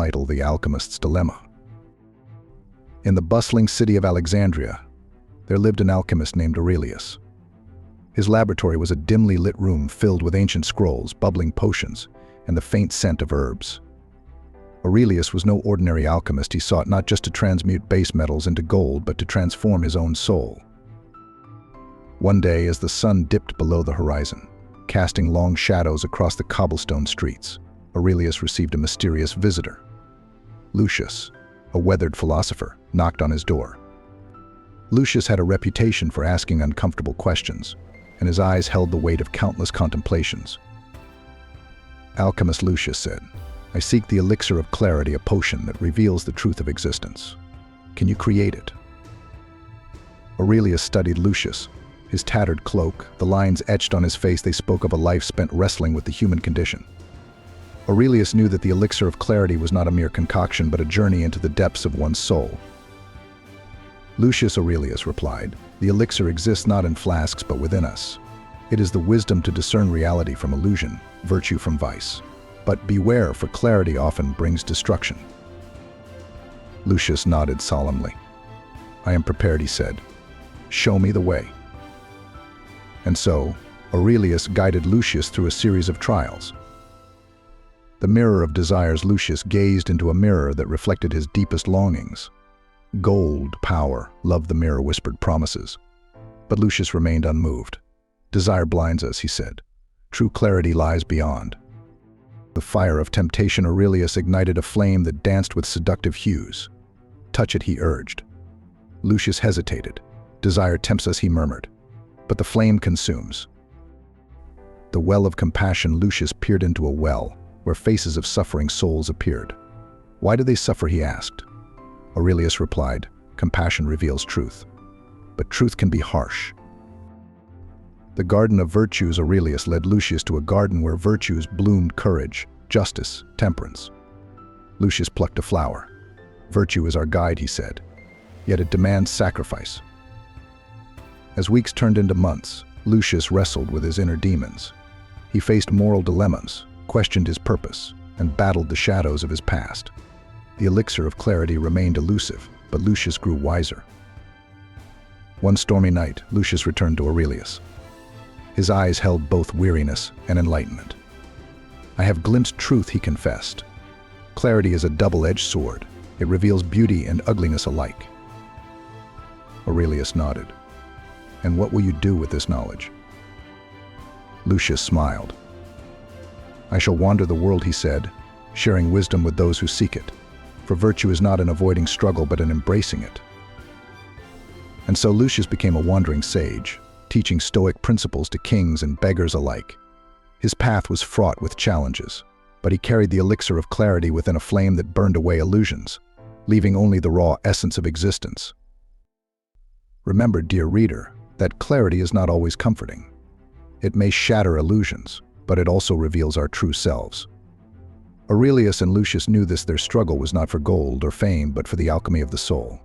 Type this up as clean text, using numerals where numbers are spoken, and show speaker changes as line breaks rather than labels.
title The Alchemist's Dilemma. In the bustling city of Alexandria, there lived an alchemist named Aurelius. His laboratory was a dimly lit room filled with ancient scrolls, bubbling potions, and the faint scent of herbs. Aurelius was no ordinary alchemist. He sought not just to transmute base metals into gold, but to transform his own soul. One day, as the sun dipped below the horizon, casting long shadows across the cobblestone streets, Aurelius received a mysterious visitor. Lucius, a weathered philosopher, knocked on his door. Lucius had a reputation for asking uncomfortable questions, and his eyes held the weight of countless contemplations. "Alchemist," Lucius said, "I seek the Elixir of Clarity, a potion that reveals the truth of existence. Can you create it?" Aurelius studied Lucius. His tattered cloak, the lines etched on his face, they spoke of a life spent wrestling with the human condition. Aurelius knew that the Elixir of Clarity was not a mere concoction, but a journey into the depths of one's soul. "Lucius," Aurelius replied, "the elixir exists not in flasks but within us. It is the wisdom to discern reality from illusion, virtue from vice. But beware, for clarity often brings destruction." Lucius nodded solemnly. "I am prepared," he said. "Show me the way." And so, Aurelius guided Lucius through a series of trials. The mirror of desires, Lucius gazed into a mirror that reflected his deepest longings. Gold, power, love, the mirror whispered promises. But Lucius remained unmoved. "Desire blinds us," he said. "True clarity lies beyond." The fire of temptation, Aurelius ignited a flame that danced with seductive hues. "Touch it," he urged. Lucius hesitated. "Desire tempts us," he murmured. "But the flame consumes." The well of compassion, Lucius peered into a well, where faces of suffering souls appeared. "Why do they suffer?" he asked. Aurelius replied, "Compassion reveals truth. But truth can be harsh." The garden of virtues, Aurelius led Lucius to a garden where virtues bloomed: courage, justice, temperance. Lucius plucked a flower. "Virtue is our guide," he said, "yet it demands sacrifice." As weeks turned into months, Lucius wrestled with his inner demons. He faced moral dilemmas, questioned his purpose, and battled the shadows of his past. The Elixir of Clarity remained elusive, but Lucius grew wiser. One stormy night, Lucius returned to Aurelius. His eyes held both weariness and enlightenment. "I have glimpsed truth," he confessed. "Clarity is a double-edged sword. It reveals beauty and ugliness alike." Aurelius nodded. "And what will you do with this knowledge?" Lucius smiled. "I shall wander the world," he said, "sharing wisdom with those who seek it. For virtue is not in avoiding struggle, but in embracing it." And so Lucius became a wandering sage, teaching Stoic principles to kings and beggars alike. His path was fraught with challenges, but he carried the Elixir of Clarity within a flame that burned away illusions, leaving only the raw essence of existence. Remember, dear reader, that clarity is not always comforting. It may shatter illusions, but it also reveals our true selves. Aurelius and Lucius knew this. Their struggle was not for gold or fame, but for the alchemy of the soul.